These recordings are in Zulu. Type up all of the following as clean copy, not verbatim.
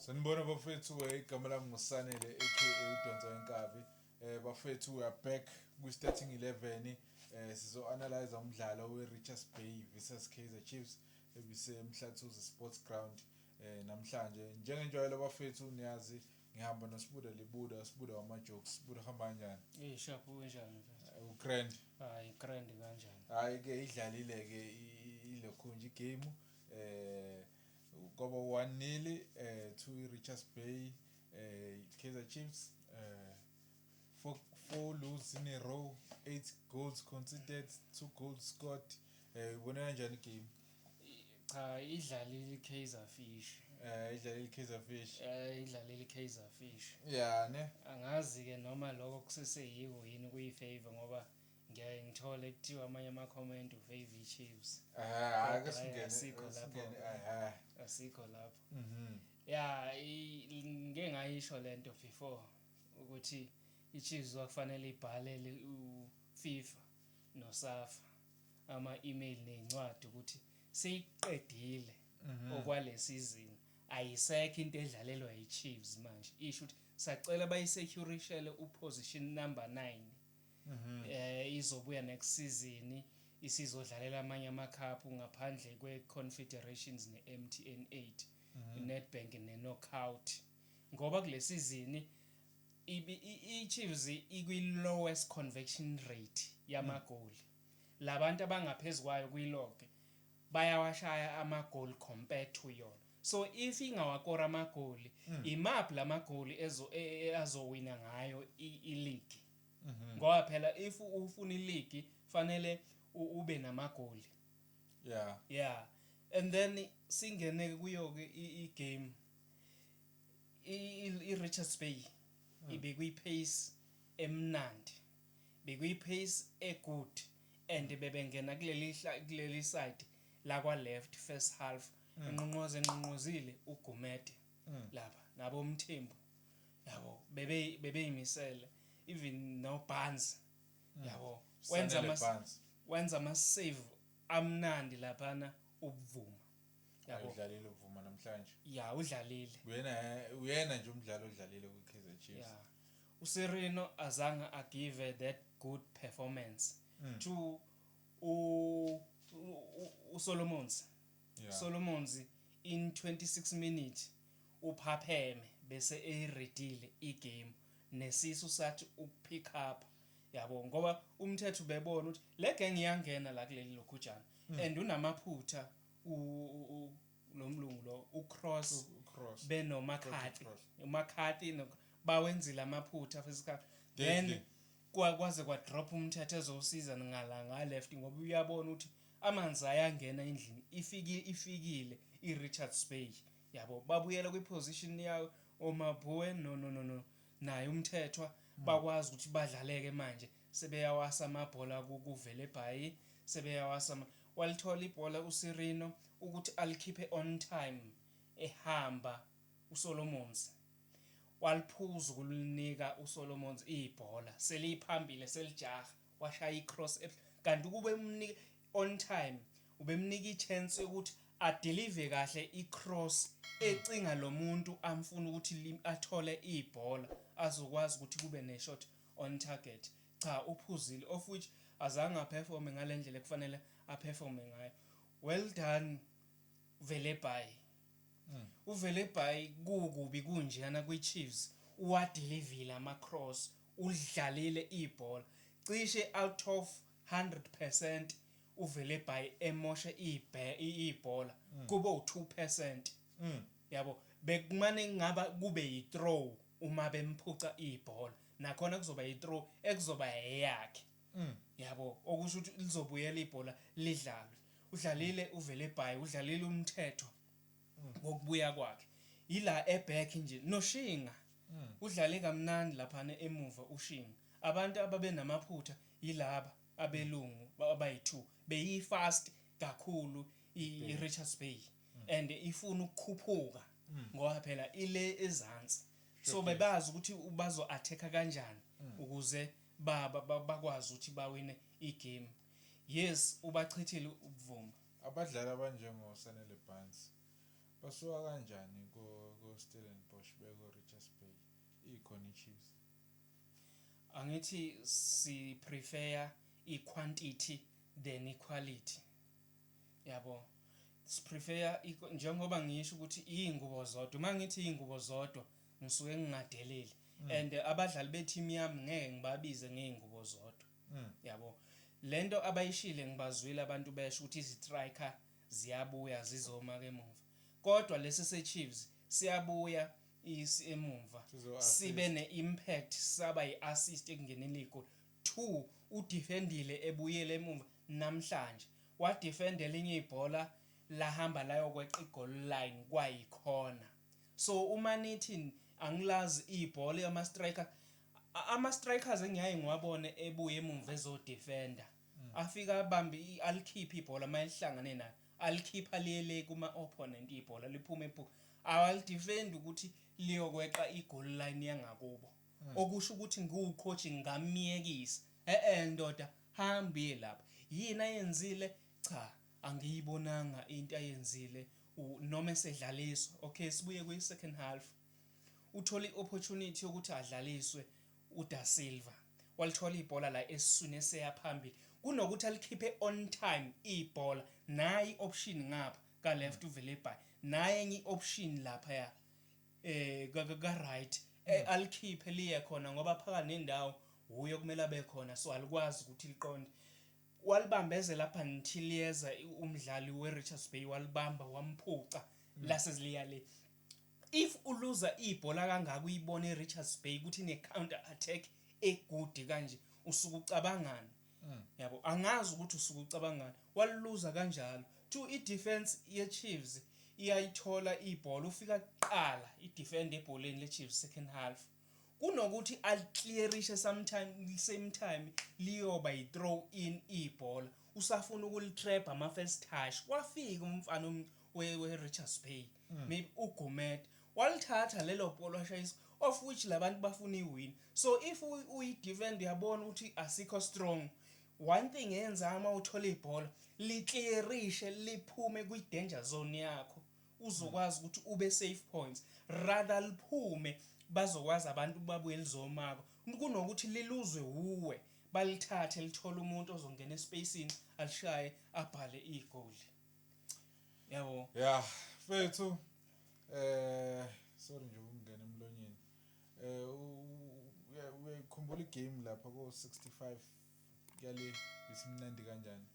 Sanibona bafethu igama lami nguSanele aka Udonso Wenkabi. Bafethu we are back ku starting 11 sizo analyze umdlalo weRichards Bay versus Kaizer Chiefs ebise eMhlathuze Sports Ground namhlanje. Njengenjalo bafethu niyazi ngihamba noSibuda Libuda, Sibuda wama-jokes. Sibuda hamba kanjani? Shaphu kanjani mfethu? Ugrand. Hayi grand kanjani? Hayi ke idlalile ke ilokhunja igame ngoba 1-0 to Richards Bay Kaizer Chiefs 4 lose in a row, 8 goals conceded, 2 goals scored. Ubona kanjani igame? Cha idlalile iKaizer Fish. Idlalile iKaizer Fish. Idlalile iKaizer Fish. Yeah ne. Angazi ke noma lokho kuseseyiko yini kuyifavor ngoba ngiyaye ngithole kuthiwa amanye ama-comment ufavor Chiefs. Ake singene asikho lapho. Yeah, ngeke ngayisho lento before ukuthi iChiefs kufanele ibhalele uFIFA noSAFA ama-email nezincwadi ukuthi seyiqedile okwale season ayisekho into edlalelwa yiChiefs manje isho ukuthi sacela bayisecurishele uposition number 9 izobuya next season isizodlalela amanye ama-cup ngaphandle kwe-Confederations ne-MTN 8 iNedbank ne-Knockout ngoba kule season iChiefs ikwi-lowest conversion rate yamagoli labantu abangaphezulu kwayo kuyilog bayawashaya amagoli compared to yona. So if ingawakora amagoli imaphi lamagoli azowina ngayo ileague ngoba phela if ufuna ileague fanele ube namagoli. Yeah and then singene kuyo ke igame iRichards Bay ibekuyipace emnandi bekuyipace egood and bebengena kuleli side la kwa left first half enqonqozile uGumede lapha nabo Mthembu yabo bebeyimisele even no Barnes yabo wenza ama save amnandi laphana ubuvuma yabo udlalile ubuvuma namhlanje. Yeah udlalile uyena nje umdlalo odlalile kuKaizer Chiefs. Yeah uSereno azange agive that good performance to uSolomons. Solomons in 26 minutes uphapheme bese eyiredile igame nesisu sathi upick up yabo ngoba umthetho ubebona ukuthi le gang iyangena la kuleli lokhujana and unamaphutha lo mlungu lo uCross benomakhati umakhati bawenzile amaphutha fesikhathi then kwaze kwa drop umthetho ezosiza ngala left ngoba uyabona ukuthi amanzi ayangena endlini ifikile iRichards Bay yabo babuyela kwiposition yayo oMabhuwe no naye umthethwa bakwazi ukuthi badlaleke manje sebeyawasa amabhola kuvele eBay sebeyawasa walithola ibhola uSirino ukuthi alikhiphe on time ehamba uSolomons waliphuza ukulinika uSolomons ibhola seliphambile selijaha washaya icross kanti kube umnike on time ubemnika ichance ukuthi adeliver kahle icross ecinga lo muntu amfuna ukuthi athole ibhola azokwazi ukuthi kube neshot on target. Cha uphuzile of which azange aperform ngalendlela kufanele aperform ngayo. Well done Velebay. Uvelebay kukubi kunjena kwiChiefs uwadelivile ama-cross udlalile ibhola cishe out of 100% uVelebay emoshe ibhola kube u2% yabo bekumane ngaba kube yithrow uma bemphuca ibhola nakhona kuzoba yithrow ekuzoba eyakhe yabo okusho ukuthi lizobuyela ibhola lidlalwe udlalile uVelebay udlalile umthetho ngokubuya kwakhe ila eback nje noShinga udlale kamnandi lapha emuva uShinga abantu ababenamaphutha yilaba abelungu abayi2 beyifast kakhulu iRichards Bay and ifuna ukukhuphuka ngoba phela ile ezantsi so bebazi ukuthi bazo attack kanjani ukuze bakwazi ukuthi bawine igame. Yes ubachithile ubuvuma abadlali abanjengo Sanele Barnes basuka kanjani ko Stellenbosch. ikhona iChiefs? Angithi si prefer i-quantity than equality. Yabo. Si prefer njengoba ngisho ukuthi ingubo zodwa. Mangithi ingubo zodwa ngisuke ngingadeleli. And abadlali beteam yami ngeke ngibabize ngeingubo zodwa. Yabo. Lento abayishile ngibazwile abantu besho ukuthi izistriker ziyabuya zizoma ke emuva. Kodwa lesi seChiefs siyabuya emumva. Sibe neimpact saba yiassist ekungeneni igoli. 2 udefendile ebuyele emumva namhlanje. Wa defend elinye ibhola lahamba layo kweqa igoal line kwayikhona. So uma nithi angilazi ibhola yama strikers engiyaye ngiwabone ebuye emumva ezodefender afika abambe alikhipha ibhola mayihlangane nayo alikhipha liyele kuma opponent ibhola liphuma ephuma awalidefend ukuthi liyokweqa igoal line yangakubo okusho ukuthi ngiwucoach ngamiyekisa ndoda hambi lapha yini ayenzile cha angiyibonanga into ayenzile noma esedlaliswa. Okay, sibuye kwi second half uthola iopportunity ukuthi adlaliswe uDa Silva walithola ibhola la esiswini eseyaphambili kunokuthi alikhiphe on time ibhola nayi option ngapha ka left uvele by naye enye option lapha ya ka right alikhiphe liye khona ngoba phaka nendawo uye kumele abe khona so alikwazi ukuthi liqonde walibambeze lapha nithiliyeza umdlali weRichards Bay walibamba wamphuca laseziliya le. If uluza ibhola kangaka uyibona eRichards Bay ukuthi ine counter attack egood kanje usuku ucabangana yabo angazi ukuthi usuku ucabangana waliluza kanjalo to idefense yeChiefs iyayithola ibhola ufika kuqala idefend ebholeni leChiefs second half kunokuthi aliclearishe same time liyoba yithrow in ibhola usafuna ukulitrap ama first touch kwafika umfana weRichards Bay maybe uGomet walithatha lelo bhola shayisa of which labantu bafuna iwin. So if uyidefend uyabona ukuthi asikho strong one thing yenza ama uthola ibhola liclearishe liphume kwi danger zone yakho uzokwazi ukuthi ube safe points rather liphume bazokwazi abantu babuye lizomako kunokuthi liluzwe uwe balithathe lithola umuntu ozongena espacing alishaye abhale igoal. Yabo yeah fethu sorry nje ukungena emlonyeni uyakhumbula igame lapha ko 65 yale isimnandi kanjani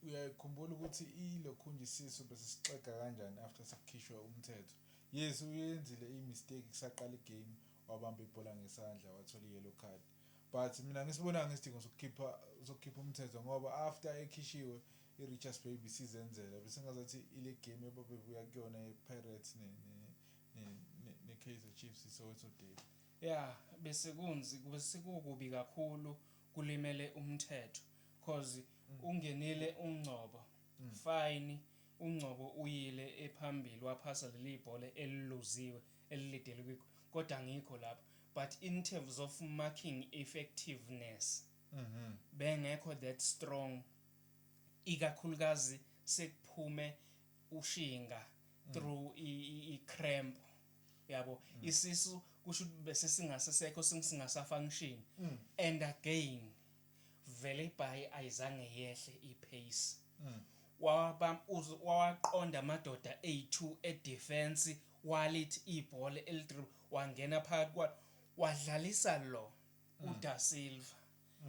uyakhumbula ukuthi ilokhunjisiso bese sixega kanjani after sekukhishwa umthetho. Yes uyenzile imistake kusaqala igame wabamba ibhola ngesandla wathola yellow card but mina ngisibona ngesidingo sokukhipha umthetho ngoba after ekhishiwe iRichards Bay bisizenzela bese ngazathi ile game ebabebuya kuyona ePirates neKaizer Chiefs Soweto Derby. Yeah bese kubi kakhulu kulimele umthetho cause ungenile uNgcobo fine uNgcobo uyile ephambili waphasa leli bhola eliluziwe elilidele kodwa ngikho lapha but in terms of marking effectiveness bengekho that strong ikakhulukazi sekuphume ushinga through i-cramp yabo isisu kusho bese singasesekho singasafunction and again vele by ayizange yehle ipace waqonda amadoda A2 edefense walithi ibhola elidru wangena phakathi wadlalisa lo uDa Silva.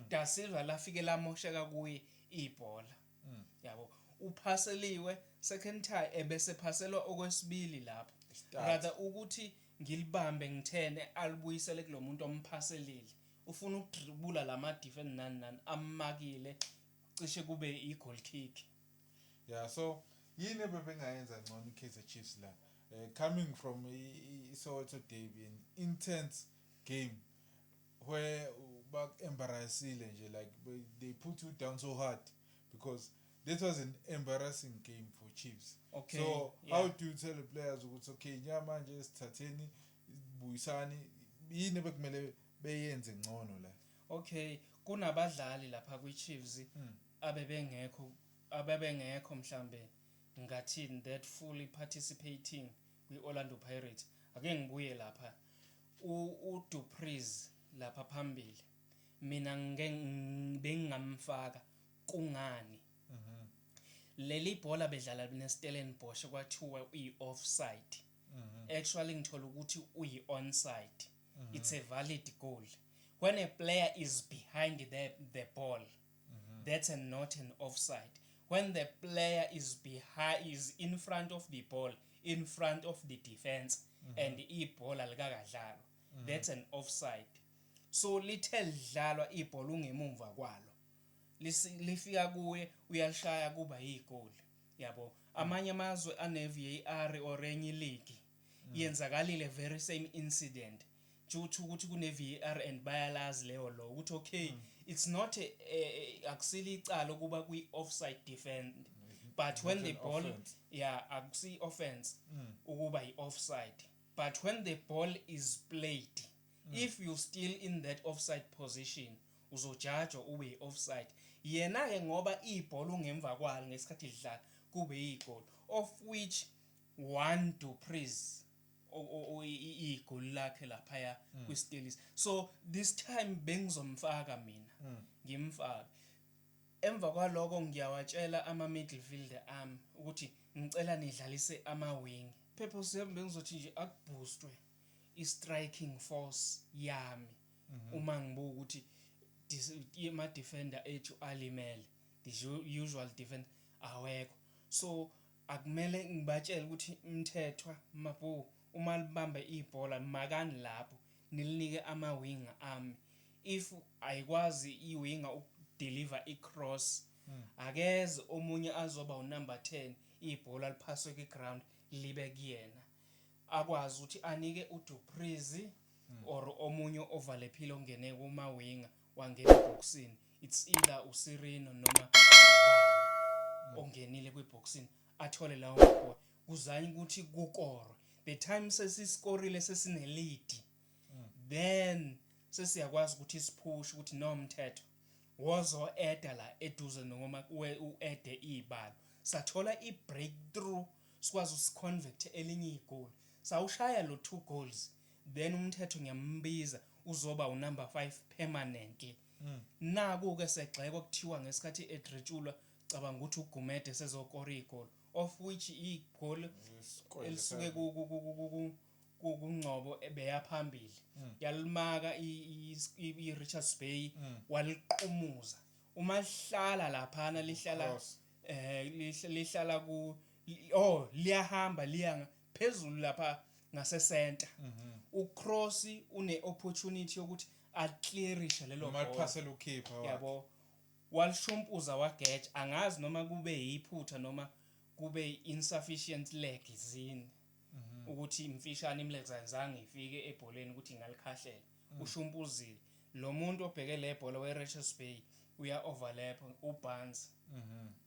Da Silva lafike lamosheka kuye ibhola yabo uphaseliwe second time ebese phaselwa okwesibili lapho rather ukuthi ngilibambe ngithene alibuyisele kulomuntu omphaselile ufuna ukudribula lama defend nani amakile cishe kube i-goal kick. Yeah so yini bebengayenza ngcono iKaizer Chiefs la coming from iSoweto Derby an intense game where embarrassile nje like they put you down so hard because that was an embarrassing game for Chiefs. Okay, so how do you tell the players ukuthi okay manje sithatheni buyisani yini bekumele beyenze ngcono la? Okay kunabadlali lapha kwiChiefs abebengekho mhlambe ngathini that fully participating kwiOrlando Pirates ake ngibuye lapha uDupreez lapha phambili mina bengingamfaka kungani leli bhola bedlala neStellenbosch kwathiwa uyi-offside actually ngithola ukuthi uyi-onside it's a valid goal when a player is behind the ball that's not an offside when the player is in front of the ball in front of the defense and ibhola likakadlalwa that's an offside so lithe lidlalwa ibhola ungemumva kwalo lifika kuye uyalishaya kuba yigoli yabo amanye amazwe ane VAR or enye league yenzakalile very same incident juthu ukuthi kune VAR and bayalazi leyo lo ukuthi okay it's not akusili icala kuba kwi offside defend but when the ball akusi offense ukuba yi offside but when the ball is played if you still in that offside position uzojudge ube offside yena ke ngoba ibhola ungemva kwalo ngesikhathi lidlala kube igoli of which one Dupreez igol lakhe lapha kwiSteelers so this time bengizomfaka mina ngimfaka emva kwaloko ngiyawatshela ama midfielder ami ukuthi ngicela nidlalise ama wing purpose yami bengizothi nje akuboostwe i-striking force yami uma ngibuka ukuthi ama defender ethu alimele the usual defender awekho so akumele ngibatshele ukuthi umthethwa mabhu uma libamba ibhola makani lapho nilinike ama winger ami if ayikwazi iwinger ukudeliver icross akeze omunye azoba unumber 10 ibhola liphaswe kwiground libe kuyena akwazi ukuthi anike uDupreez or omunye ovalephile ongene kuma winger wangena eboxini it's either uSirino noma ubani ongenile kwiboxini athole lawo mabhola kuzanye ukuthi kukorwe the time sesiscoreile sesine lead then sesiyakwazi ukuthi sipush ukuthi nomthetho wozo eda la eduze noma uede ibalo sathola ibreakthrough sikwazi usiconvert elinye igoli sawushaya lo 2 goals then umthetho ngiyambiza uzoba unumber 5 permanently naku ke segxeko kuthiwa ngesikhathi edretshulwa cabanga ukuthi uGumede sezokora igoli of which igoli elisuke kungcobo ebeyaphambili yalimaka iRichards Bay waliqhumuza uma lihlala laphana lihlala ku liyahamba liya phezulu lapha ngase center uCross une opportunity yokuthi aclearishe lelo ball maphasela ukeeper yabo walishumpuza wageja angazi noma kube yiphutha noma kube insufficient leg zini ukuthi imfishane imlexanzange ifike ebholeni ukuthi ngalikhahlela ushumpuzile lo muntu obheke le bhola weRichards Bay uya overlap uBarnes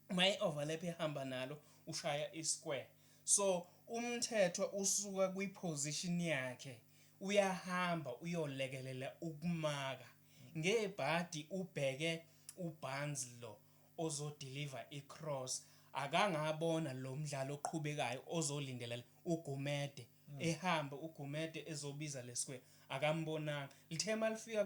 my overlap ehamba nalo ushaya isquare so umthetho usuka kwiposition yakhe uyahamba uyolekelela ukumaka ngebhadi ubheke uBarnes lo ozodeliver icross akangabona lo mdlalo oqhubekayo ozolindelela uGumede ehamba uGumede ezobiza lesquare akambonanga lithema lifika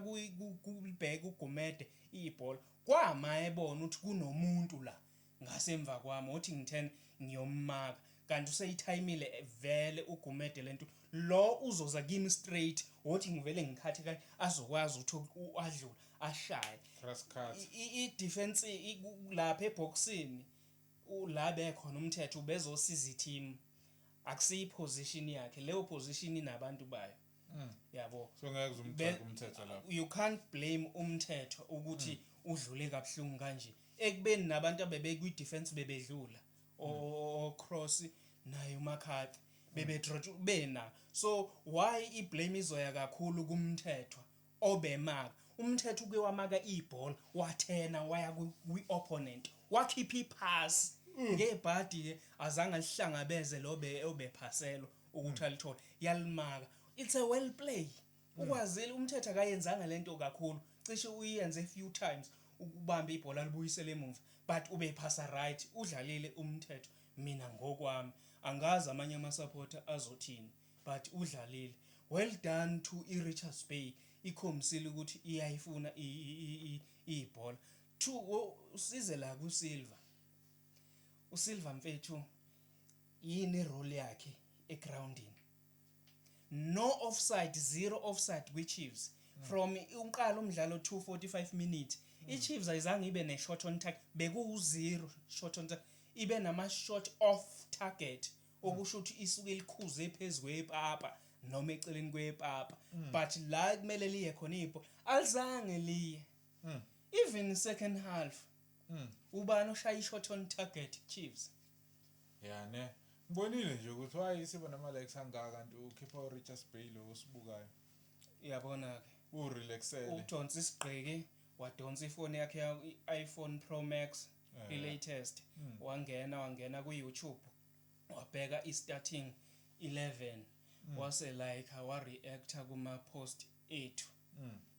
kubheka uGumede ibhola kwama ebona ukuthi kunomuntu la ngasemva kwami uthi ngithena ngiyommaka kanti useyithayimile vele uGumede lento lo uzoza kimi straight uthi ngivele ngikhathi kahle azokwazi ukuthi adlule ashaye cross cut i-defense lapha eboxini ulabe khona umthetho ubezosiza team akusiyi position yakhe leyo position inabantu bayo yabo so ngeke uzumthaka umthetho lapho you can't blame umthetho ukuthi udlule kabhlungu kanje ekubeni nabantu abebekwi defense bebedlula o Cross naye uMakhathi bebedrot bena so why iblame izoya kakhulu kumthetho obemaka umthetho uke wamaka ibhola wathena waya kwi opponent wakhipha ipass ngebhadi ke azange alihlangabeze lo obephaselo ukuthi alithole yalimaka it's a well play ukwazile umthetho akayenzanga lento kakhulu cishe uyenze a few times ukubamba ibhola libuyisele emuva but ubephasa right udlalile umthetho mina ngokwami angazi amanye ama supporter azothini but udlalile well done to i-Richards Bay ikhombisile ukuthi iyayifuna ibhola. 2 usize la uSilva mfethu yini role yakhe egroundini. No offside, 0 offside kwi-Chiefs from uqala umdlalo 245 minutes. I-Chiefs ayizange ibe ne-shot on target, beku-0 shot on target, ibe nama-shot off target okusho ukuthi isuke ilikhuze phezulu kwepapa noma eceleni kwepapa, but la kumele liye khona ibhola alizange liye. Even second half ubani oshaya i-shot on target Chiefs. Yeah ne ngibonile nje ukuthi wayisiba nama-likes angaka kanti ukhipha uRichards Bay lo osibukayo. Uyabona ke Urelaxele udonsa isigqiki wadonsa ifoni yakhe i-iPhone Pro Max i-latest, wangena ku-YouTube wabheka i-starting 11 wase like wa-reacta kuma-post ethu.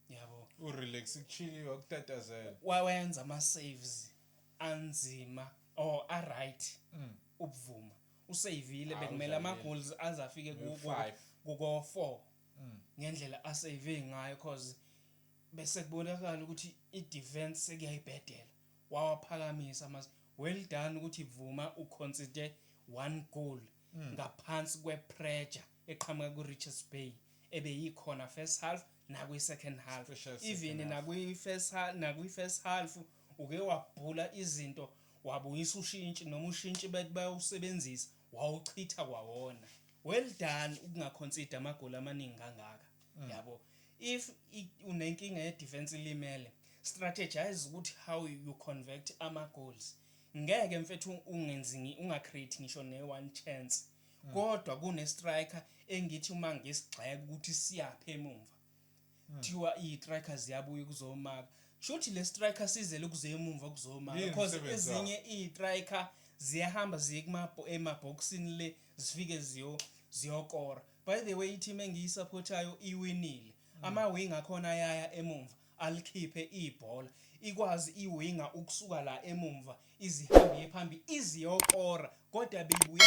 Yabo urelax kuchili wakutatazela wawenza ama-saves anzima or aright ubuvuma usavile bekumele ama-goals azafike kuko-4 ngendlela asave ngayo cause bese kubonakala ukuthi i-defense sekuyayibhedela wawaphakamisa well done ukuthi Vuma uconsider 1 goal ngaphansi kwe-pressure eqhamuka ku-Richards Bay ebeyikhona first half nakwi-second half. Even nakwi-first half uke wabhula izinto wabuyisa ushintshi noma ushintshi bethi bayawusebenzisa wawuchitha kwawona. Well done ukungaconsider amagoli amaningi kangaka. Yabo if unenkinga ye-defense limele strategize ukuthi how you convert ama-goals. Ngeke mfethu ungacreate ngisho ne-1 chance kodwa kune-striker engithi uma ngesigxeka ukuthi siyapha emumva thiwa i-strikers ziyabuya kuzomaka shuthi le striker sizele kuze emumva kuzomaka because ezinye i-striker ziyahamba ziye emaboxini le zifike ziyokora. By the way i-team engiyisupportayo iwinile ama-wing akhona yaya emumva alikhiphe ibhola ikwazi i-winger ukusuka la emumva izihambe phambili iziyokora kodwa beyibuya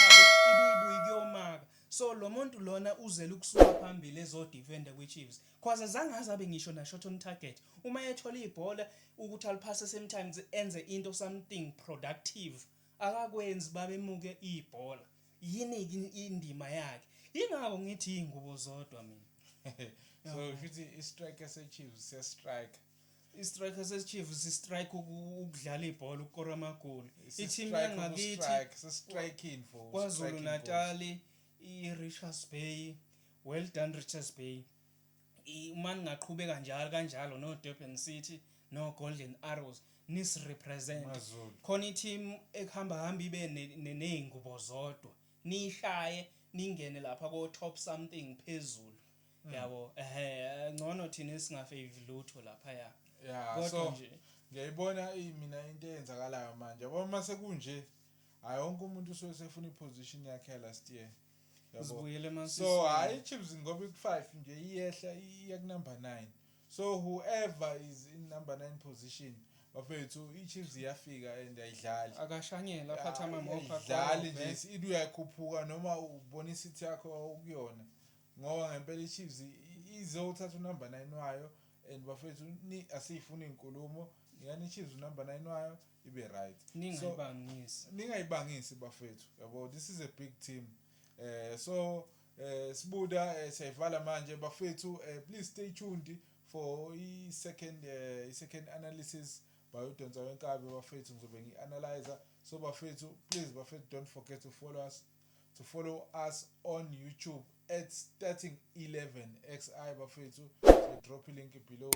kuyomaka. So lo muntu lona uzela ukusuka phambili ezodefender kwi-Chiefs cause azange azabe ngisho na shot on target. Uma ethola ibhola ukuthi aliphase sometimes enze into something productive akakwenzi babemuke ibhola. Yini indima yakhe ingako ngithi ingubo zodwa mina. So futhi i-striker se-Chiefs siya-strike. I-striker se-Chiefs si-strike ukudlala ibhola ukukora amagoli. I-team yangakithi striking for KwaZulu Natal i-Richards Bay well done Richards Bay. Uma ngaqhubeka kanjalo no Durban City no Golden Arrows nis-represent khona i-team ehamba ibe nengubo zodwa nishaye ningene lapha ko-top something phezulu. Yabo ngcono thina singafavor lutho lapha ya. Yeah so ngiyayibona mina into eyenzakalayo manje yabo mase kunje hayi wonke umuntu usuke sefuna iposition yakhe last year. Yabo so hayi Chiefs ngoba ku5 nje iyehla iya ku number 9. So whoever is in number 9 position bafethu i-Chiefs iyafika and ayidlali akashanyela aphatha ama-mopa dlali nje iduyakhuphuka noma ubona isithi yakho ukuyona ngoba ngempela i-Chiefs izothatha unumber 9 wayo and bafethu asifuna inkulumo yani i-Chiefs unumber 9 wayo ibe right. Ningayibangisi bafethu yabo this is a big team. So sibuda siyayivala manje bafethu please stay tuned for i-second analysis by uDonsa Wenkabi bafethu ngizobe ngi-analyzer. So bafethu please bafethu don't forget to follow us on YouTube at starting 11xi bafethu so drop link below.